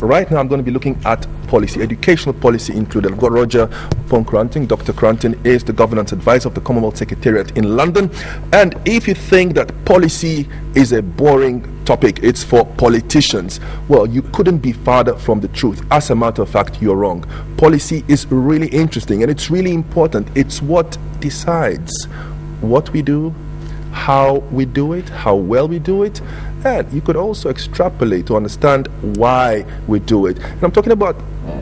right now I'm going to be looking at policy, educational policy included. I've got Roger Poncrantin. Dr. Cranton is the governance advisor of the Commonwealth Secretariat in London. And if you think that policy is a boring topic, it's for politicians, well, you couldn't be farther from the truth. As a matter of fact, you're wrong. Policy is really interesting and it's really important. It's what decides what we do, how we do it, how well we do it, and you could also extrapolate to understand why we do it. And I'm talking about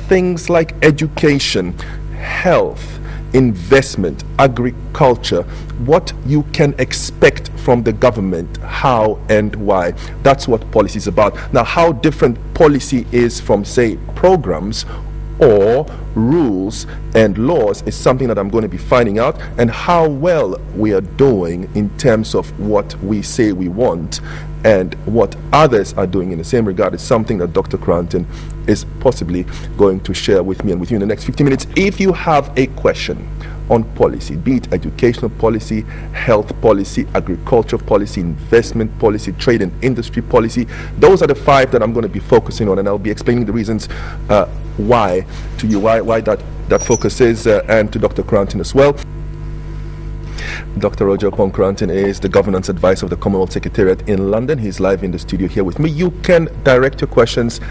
things like education, health, investment, agriculture, what you can expect from the government, how and why. That's what policy is about. Now, how different policy is from, say, programs or rules and laws is something that I'm going to be finding out, and how well we are doing in terms of what we say we want and what others are doing in the same regard is something that Dr. Cranton is possibly going to share with me and with you in the next 50 minutes. If you have a question on policy, be it educational policy, health policy, agriculture policy, investment policy, trade and industry policy, those are the 5 that I'm going to be focusing on, and I'll be explaining the reasons why to you, why that focus is, and to Dr. Cranton as well. Dr. Roger Poncrantin is the governance advisor of the Commonwealth Secretariat in London. He's live in the studio here with me. You can direct your questions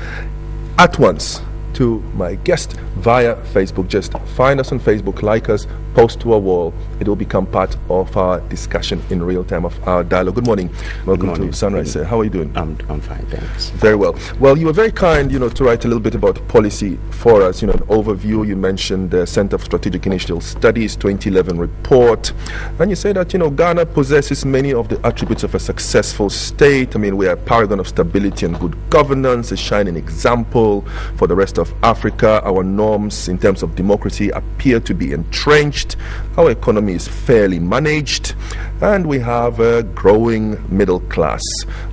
at once to my guest via Facebook. Just find us on Facebook, like us, post to our wall. It will become part of our discussion in real time, of our dialogue. Good morning. Welcome to Sunrise. How are you doing? I'm fine, thanks. Very well. Well, you were very kind, to write a little bit about policy for us. An overview. You mentioned the Center for Strategic Initial Studies 2011 report, and you say that Ghana possesses many of the attributes of a successful state. I mean, we are a paragon of stability and good governance, a shining example for the rest of Africa. Our norms in terms of democracy appear to be entrenched. Our economy is fairly managed, and we have a growing middle class.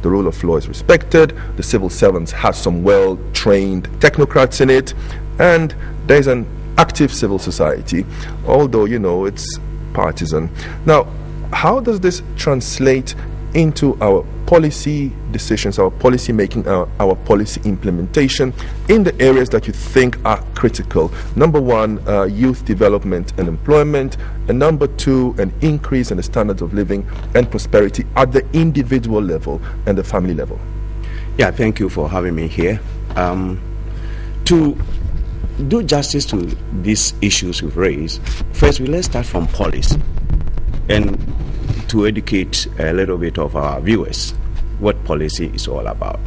The rule of law is respected. The civil servants have some well-trained technocrats in it, and there's an active civil society, although it's partisan. Now, how does this translate into our policy decisions, our policy making, our policy implementation in the areas that you think are critical? Number 1, youth development and employment, and number 2, an increase in the standards of living and prosperity at the individual level and the family level. Yeah, thank you for having me here. To do justice to these issues we've raised, first let's start from policy, and to educate a little bit of our viewers what policy is all about.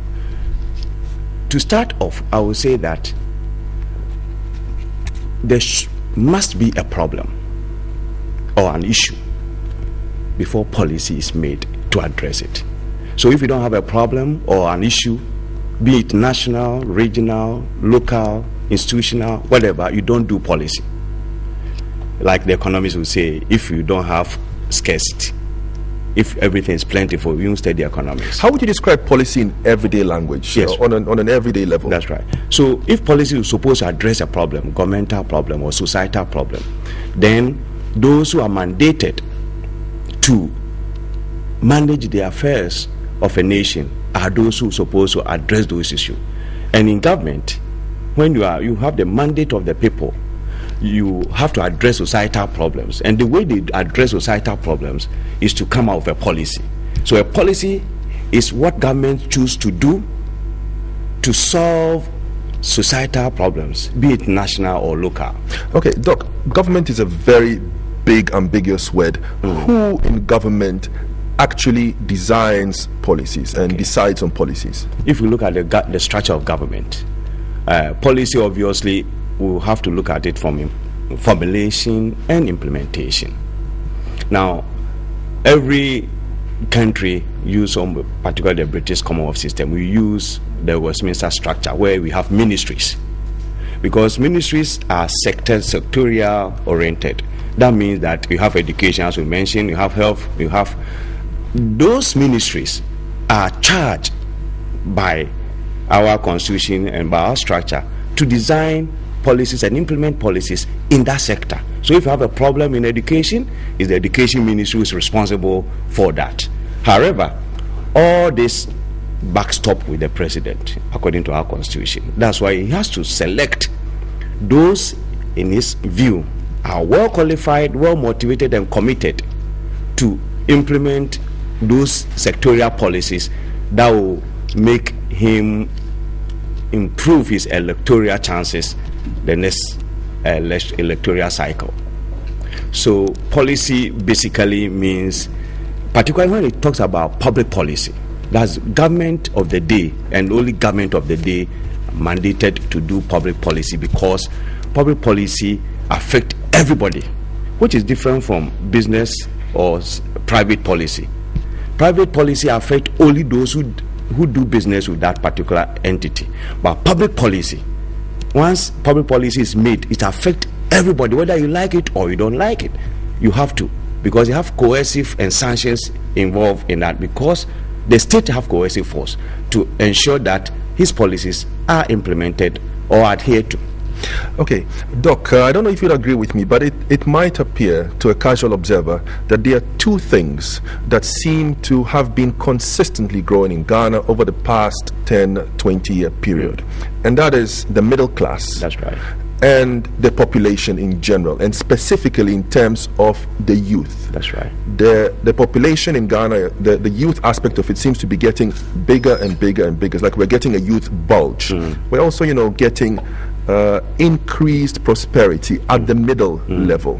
To start off, I will say that there must be a problem or an issue before policy is made to address it. So if you don't have a problem or an issue, be it national, regional, local, institutional, whatever, you don't do policy. Like the economists will say, if you don't have scarcity, if everything is plentiful, you won't study economics. How would you describe policy in everyday language? Yes. On an everyday level? That's right. So if policy is supposed to address a problem, governmental problem or societal problem, then those who are mandated to manage the affairs of a nation are those who are supposed to address those issues. And in government, when you have the mandate of the people, you have to address societal problems, and the way they address societal problems is to come out with a policy. So a policy is what government choose to do to solve societal problems, be it national or local. Okay, Doc, government is a very big, ambiguous word. Who in government actually designs policies and decides on policies? If you look at the structure of government, policy obviously we'll have to look at it from formulation and implementation. Now, every country use, particularly the British Commonwealth system, we use the Westminster structure where we have ministries, because ministries are sectorial oriented. That means that you have education, as we mentioned, you have health, you have those ministries are charged by our constitution and by our structure to design policies and implement policies in that sector. So if you have a problem in education, it's the education ministry who is responsible for that. However, all these backstop with the president, according to our constitution. That's why he has to select those, in his view, are well qualified, well motivated, and committed to implement those sectorial policies that will make him improve his electoral chances the next electoral cycle. So policy basically means, particularly when it talks about public policy, that's government of the day, and only government of the day mandated to do public policy, because public policy affect everybody, which is different from business or private policy. Private policy affect only those who do business with that particular entity. But public policy, once public policy is made, it affects everybody, whether you like it or you don't like it. You have to, because you have coercive and sanctions involved in that, because the state have coercive force to ensure that his policies are implemented or adhered to. Okay, Doc, I don't know if you'd agree with me, but it might appear to a casual observer that there are two things that seem to have been consistently growing in Ghana over the past 10-20 year period, and that is the middle class. That's right. And the population in general, and specifically in terms of the youth. That's right. The population in Ghana, the youth aspect of it seems to be getting bigger and bigger and bigger. It's like we're getting a youth bulge. We're also, getting increased prosperity at the middle level.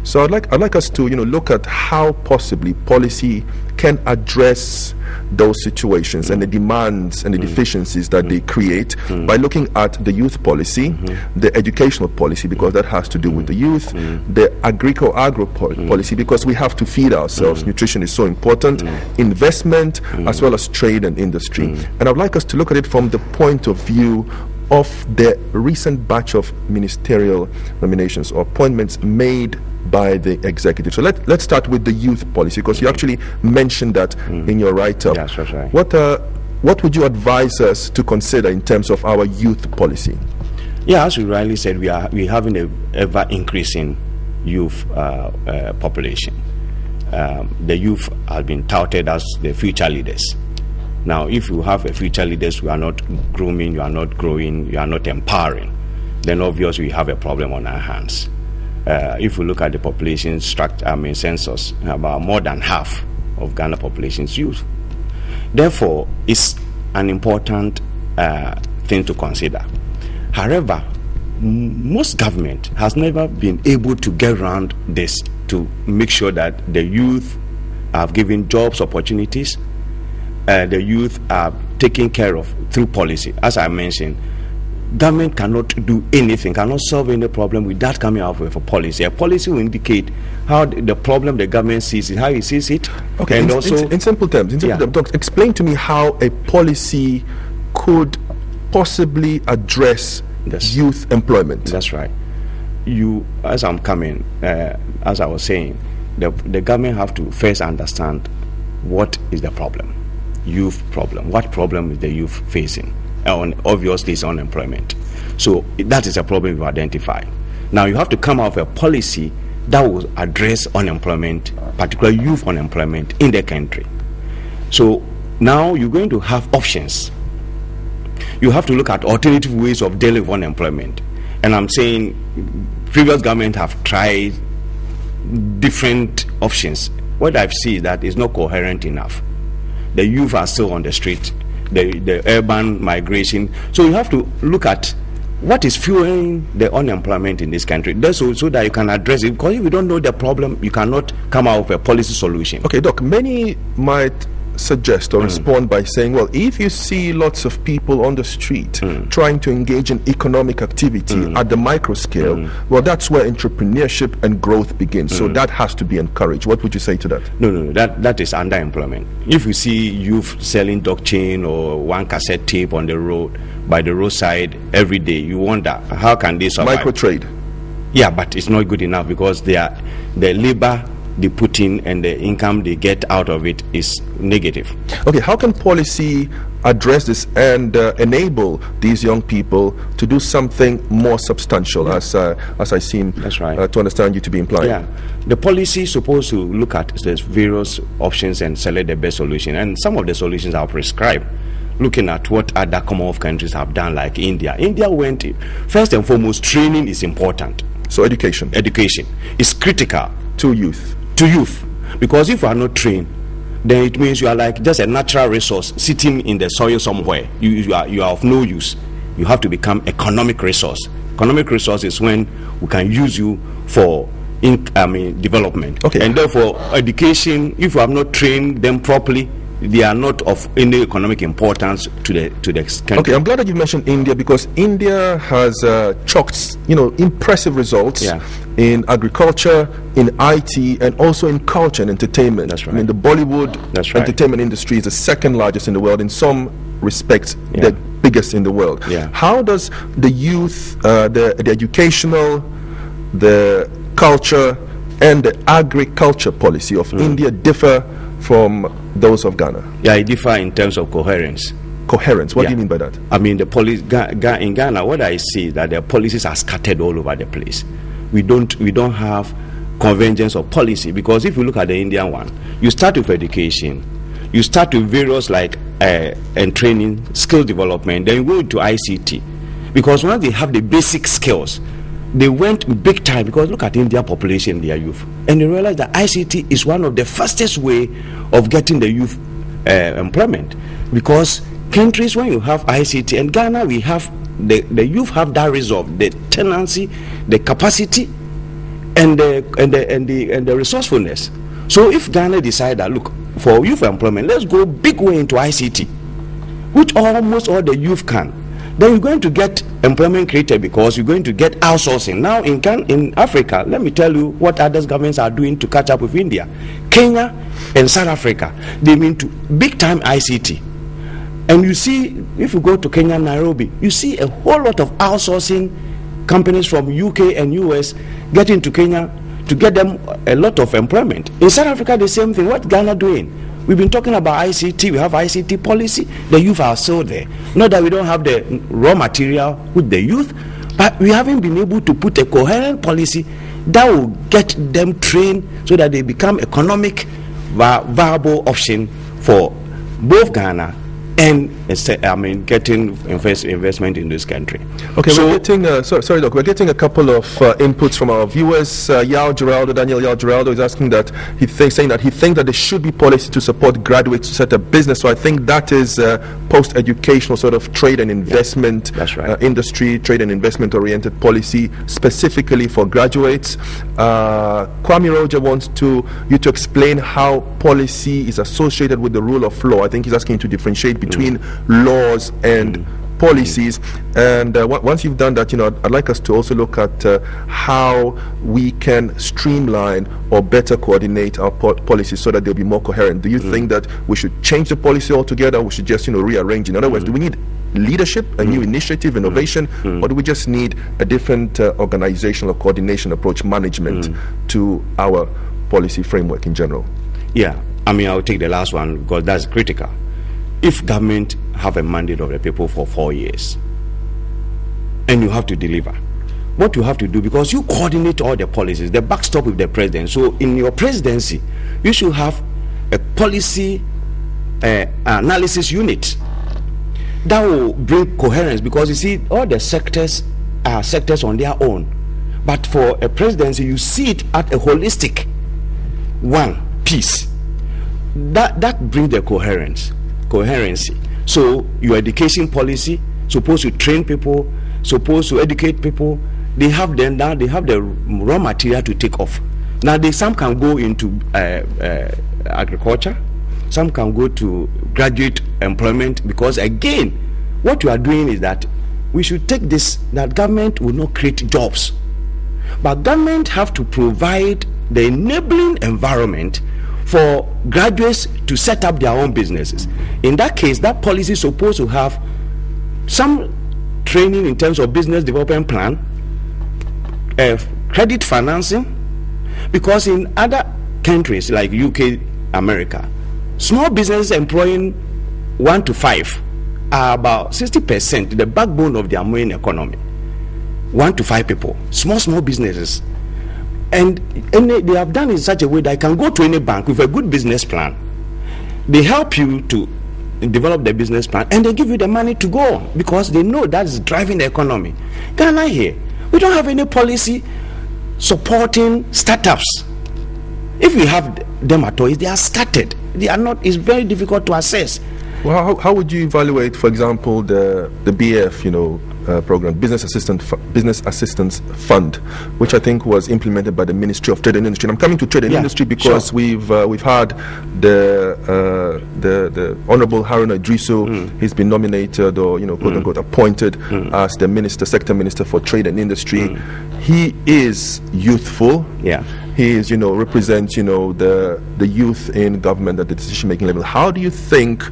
So I'd like us to look at how possibly policy can address those situations and the demands and the deficiencies that they create by looking at the youth policy, the educational policy, because that has to do with the youth, the agro policy, because we have to feed ourselves. Nutrition is so important, investment, as well as trade and industry. And I'd like us to look at it from the point of view of the recent batch of ministerial nominations or appointments made by the executive. So let's start with the youth policy, because you actually mentioned that in your write-up. Yes, that's right. What would you advise us to consider in terms of our youth policy? Yeah, as we rightly said, we're having a ever increasing youth population. The youth have been touted as the future leaders. Now, if you have a future leaders who are not grooming, you are not growing, you are not empowering, then obviously we have a problem on our hands. If we look at the population structure, census, about more than half of Ghana population is youth. Therefore, it's an important thing to consider. However, most government has never been able to get around this to make sure that the youth have given jobs opportunities. The youth are taken care of through policy. As I mentioned, government cannot do anything, cannot solve any problem without coming out with a policy. A policy will indicate how the problem the government sees it, how he sees it. Okay, and also in simple terms, Doctor, explain to me how a policy could possibly address youth employment. That's right. As I was saying, the government have to first understand what is the problem. Youth problem. What problem is the youth facing? Obviously, it's unemployment. So that is a problem you identify. Now you have to come out with a policy that will address unemployment, particularly youth unemployment in the country. So now you're going to have options. You have to look at alternative ways of dealing with unemployment. And I'm saying previous government have tried different options. What I've seen is that it's not coherent enough. The youth are still on the street, the urban migration. So you have to look at what is fueling the unemployment in this country. That's so that you can address it. Because if you don't know the problem, you cannot come out with a policy solution. Okay, Doc, many might suggest or respond by saying, well, if you see lots of people on the street trying to engage in economic activity at the micro scale, well, that's where entrepreneurship and growth begins. So that has to be encouraged. What would you say to that? No, that is underemployment. If you see youth selling dog chain or one cassette tape on the road, by the roadside every day, you wonder, how can they survive? Micro trade. Yeah, but it's not good enough, because the labor they put in and the income they get out of it is negative. Okay, how can policy address this and enable these young people to do something more substantial, as I seem to understand you to be implying? Yeah, the policy is supposed to look at the various options and select the best solution, and some of the solutions are prescribed. looking at what other Commonwealth countries have done, like India. India went, first and foremost, training is important. So education is critical to youth. Because if you are not trained, then it means you are like just a natural resource sitting in the soil somewhere. You are of no use. You have to become economic resource. Economic resource is when we can use you for development. Okay. And therefore, education, if you have not trained them properly, they are not of any economic importance to the country. Okay, I'm glad that you mentioned India, because India has chalked, impressive results in agriculture, in IT, and also in culture and entertainment. That's right. I mean, the Bollywood entertainment industry is the second largest in the world. In some respects, the biggest in the world. How does the youth, the educational, the culture, and the agriculture policy of India differ from those of Ghana? It differ in terms of coherence. What do you mean by that? I mean, the policy in Ghana, what I see is that their policies are scattered all over the place. We don't have convergence of policy, because if you look at the Indian one, you start with education, you start with various and training, skill development, then you go into ICT, because once they have the basic skills, they went big time. Because look at India population, their youth, and they realize that ICT is one of the fastest way of getting the youth employment. Because countries, when you have ICT, and Ghana, we have the youth have that resolve, the tendency, the capacity, and the resourcefulness. So if Ghana decide that, look, for youth employment, let's go big way into ICT, which almost all the youth can, then you're going to get employment created, because you're going to get outsourcing. Now in Africa, let me tell you what other governments are doing to catch up with India. Kenya and South Africa, they mean to big time ICT. And you see, if you go to Kenya, Nairobi, you see a whole lot of outsourcing companies from UK and US getting to Kenya to get them a lot of employment. In South Africa, the same thing. What Ghana doing? We've been talking about ICT. We have ICT policy. The youth are still there. Not that we don't have the raw material with the youth, but we haven't been able to put a coherent policy that will get them trained so that they become economic viable option for both Ghana and getting investment in this country. Okay, so we're getting sorry, Doc. We're getting a couple of inputs from our viewers. Daniel Yao Geraldo is asking that he thinks that there should be policy to support graduates to set up business. So I think that is post-educational sort of trade and investment industry, trade and investment oriented policy specifically for graduates. Kwame Roger wants you to explain how policy is associated with the rule of law. I think he's asking you to differentiate between laws and policies. And once you've done that, I'd like us to also look at how we can streamline or better coordinate our policies so that they'll be more coherent. Do you think that we should change the policy altogether, or we should just rearrange? In other words, do we need leadership, a new initiative, innovation, or do we just need a different organizational coordination approach, management to our policy framework in general? I'll take the last one because that's critical. If government have a mandate of the people for 4 years and you have to deliver, what you have to do, because you coordinate all the policies, the backstop with the president. So in your presidency, you should have a policy analysis unit that will bring coherence, because you see all the sectors are sectors on their own, but for a presidency you see it at a holistic one piece that brings the coherency. So your education policy supposed to train people, supposed to educate people. They have the raw material to take off. Now some can go into agriculture, some can go to graduate employment, because again what you are doing is that we should take this, that government will not create jobs, but government have to provide the enabling environment for graduates to set up their own businesses. In that case, that policy is supposed to have some training in terms of business development plan, credit financing, because in other countries like UK, America, small businesses employing 1 to 5 are about 60%, the backbone of their main economy. 1 to 5 people, small businesses. And they have done it in such a way that you can go to any bank with a good business plan. They help you to develop the business plan, and they give you the money to go on because they know that is driving the economy. Ghana here, we don't have any policy supporting startups. If we have them at all, they are scattered. They are not. It's very difficult to assess. Well, how would you evaluate, for example, the BF, program, Business Assistance Fund, which I think was implemented by the Ministry of Trade and Industry? And I'm coming to Trade and Industry because we've had the Honorable Haruna Idrisu. He's been nominated or quote unquote appointed as the sector minister for Trade and Industry. He is youthful. Yeah. He is, represents, the youth in government at the decision-making level. How do you think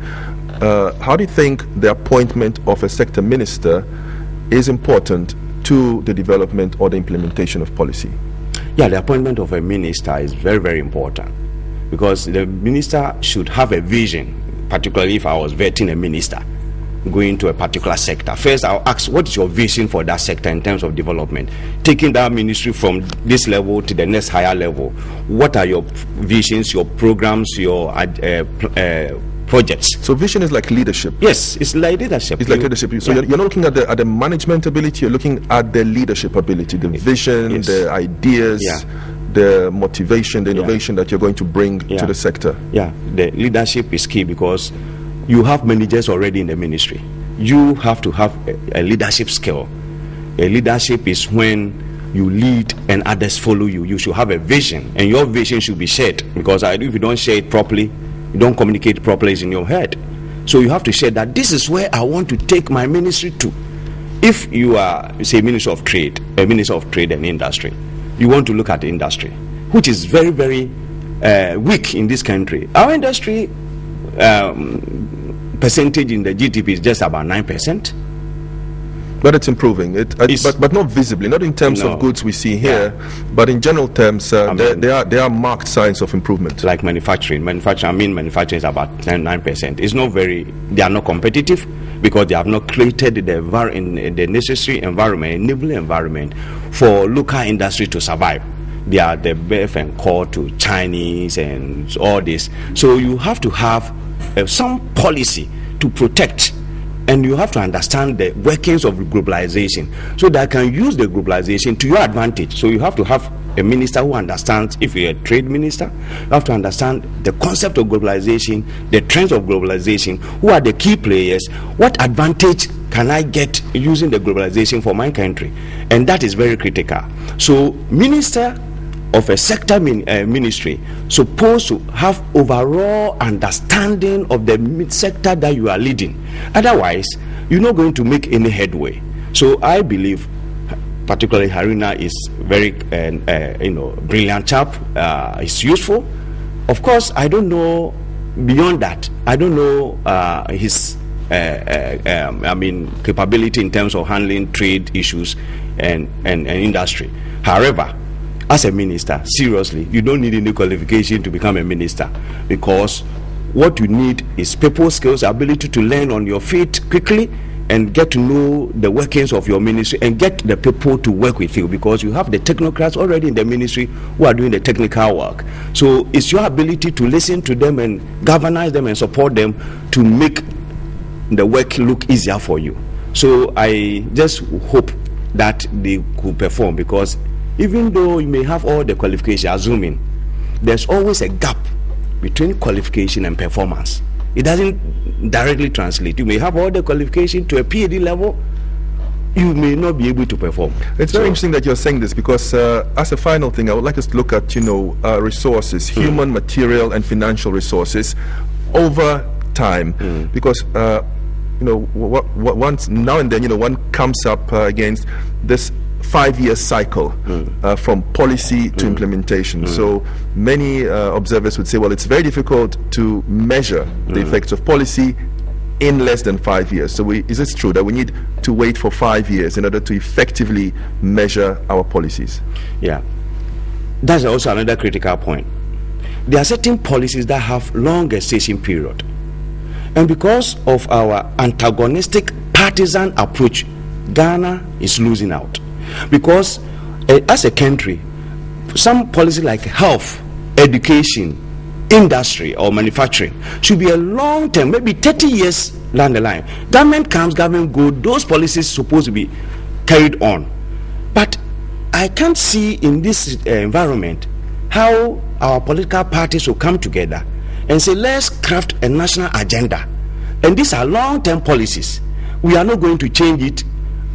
the appointment of a sector minister is important to the development or the implementation of policy? Yeah, the appointment of a minister is very, very important because the minister should have a vision, particularly if I was vetting a minister going to a particular sector. First, I'll ask, what is your vision for that sector in terms of development? Taking that ministry from this level to the next higher level. What are your visions, your programs, your projects? So vision is like leadership. Yes, it's like leadership. It's like leadership. So you're not looking at the management ability, you're looking at the leadership ability, the vision, the ideas, the motivation, the innovation that you're going to bring to the sector. Yeah, the leadership is key because you have managers already in the ministry. You have to have a leadership skill. A leadership is when you lead and others follow you. You should have a vision, and your vision should be shared, because if you don't share it properly, you don't communicate properly, it's in your head. So you have to share that this is where I want to take my ministry to. If you are, say, Minister of Trade and Industry, you want to look at the industry, which is very, very weak in this country. Our industry percentage in the GDP is just about 9%. But it's improving. But not visibly, not in terms of goods we see here, but in general terms, there are marked signs of improvement. Like manufacturing. Manufacturing is about 9%. It's not they are not competitive because they have not created the necessary environment, enabling environment for local industry to survive. They are the beef and core to Chinese and all this. So you have to have some policy to protect, and you have to understand the workings of globalization so that can use the globalization to your advantage. So you have to have a minister who understands. If you're a trade minister, you have to understand the concept of globalization, the trends of globalization, who are the key players, what advantage can I get using the globalization for my country, and that is very critical. So minister of a sector ministry supposed to have overall understanding of the sector that you are leading. Otherwise, you're not going to make any headway. So I believe, particularly Haruna is very brilliant chap. He's useful. Of course, I don't know beyond that. I don't know his capability in terms of handling trade issues and industry. However, as a minister, seriously, you don't need any qualification to become a minister, because what you need is people skills, ability to learn on your feet quickly and get to know the workings of your ministry and get the people to work with you, because you have the technocrats already in the ministry who are doing the technical work. So it's your ability to listen to them and galvanize them and support them to make the work look easier for you. So I just hope that they could perform, because even though you may have all the qualifications, assuming there's always a gap between qualification and performance. It doesn't directly translate. You may have all the qualification to a PhD level, you may not be able to perform. It's very interesting that you're saying this, because as a final thing, I would like us to look at resources, human, material, and financial resources over time, because once now and then one comes up against this 5-year cycle from policy to implementation. So many observers would say, well, it's very difficult to measure the effects of policy in less than 5 years. So is it true that we need to wait for 5 years in order to effectively measure our policies? Yeah, that's also another critical point. There are certain policies that have long gestation period, and because of our antagonistic partisan approach, Ghana is losing out. Because as a country, some policies like health, education, industry or manufacturing should be a long term, maybe 30 years down the line. Government comes, government goes, those policies supposed to be carried on. But I can't see in this environment how our political parties will come together and say, let's craft a national agenda. And these are long-term policies. We are not going to change it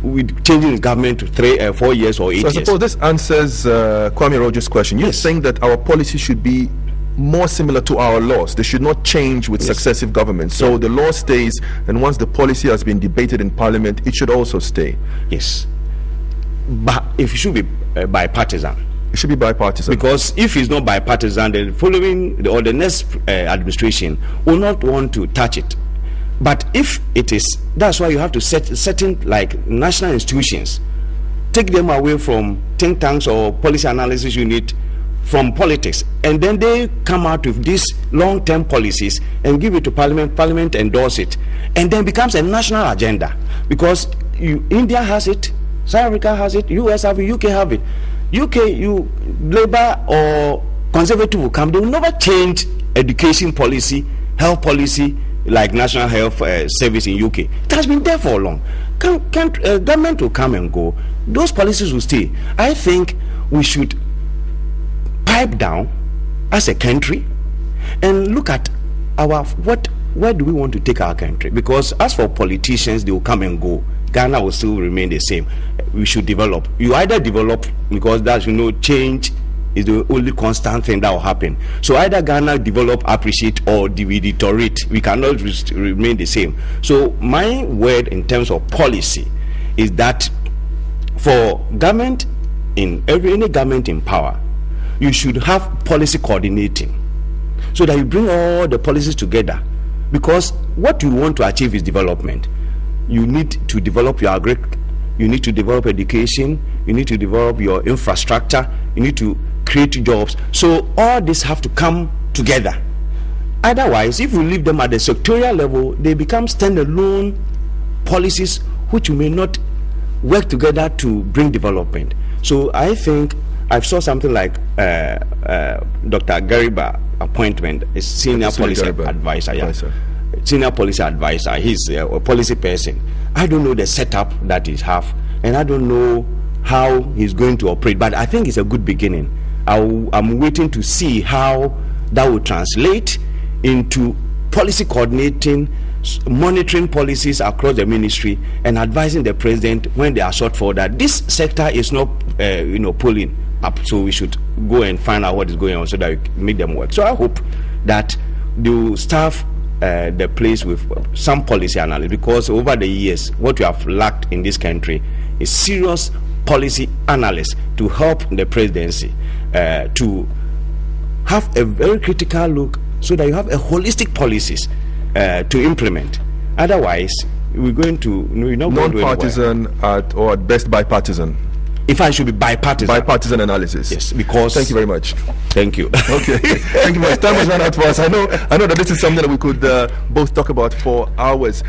with changing the government to 3 4 years or 8 years. So I suppose this answers Kwame Rogers' question. You think that our policy should be more similar to our laws. They should not change with successive governments. So the law stays, and once the policy has been debated in Parliament, it should also stay. Yes. But if it should be bipartisan. It should be bipartisan. Because if it's not bipartisan, the following or the next administration will not want to touch it. But if it is, that's why you have to set certain like national institutions, take them away from think tanks or policy analysis unit, from politics, and then they come out with these long-term policies and give it to Parliament endorse it, and then becomes a national agenda. Because India has it, South Africa has it, US have it, UK have it. UK, Labour or Conservative will come, they will never change education policy, health policy, like National Health Service in UK. It has been there for long. Government will come and go. Those policies will stay. I think we should pipe down as a country and look at where do we want to take our country. Because as for politicians, they will come and go. Ghana will still remain the same. We should develop. You either develop, because that's, change is the only constant thing that will happen. So either Ghana develop, appreciate, or we deteriorate. We cannot remain the same. So my word in terms of policy is that for government, any government in power, you should have policy coordinating, so that you bring all the policies together. Because what you want to achieve is development. You need to develop your agri, you need to develop education, you need to develop your infrastructure, you need to create jobs. So all this have to come together. Otherwise, if you leave them at the sectorial level, they become standalone policies which may not work together to bring development. So I think I saw something like Dr. Gariba appointment, a senior policy advisor. Senior policy advisor. He's a policy person. I don't know the setup that he have, and I don't know how he's going to operate, but I think it's a good beginning. I'm waiting to see how that will translate into policy coordinating, monitoring policies across the ministry, and advising the president when they are short for that this sector is not pulling up, so we should go and find out what is going on so that we make them work. So I hope that they will staff the place with some policy analysis, because over the years what we have lacked in this country is serious policy analysis to help the presidency to have a very critical look, so that you have a holistic policies to implement. Otherwise we're going to non-partisan or at best bipartisan. If I should be bipartisan analysis. Yes, because thank you very much. Thank you. Okay. Thank you very much. Time has run out for us. I know that this is something that we could both talk about for hours.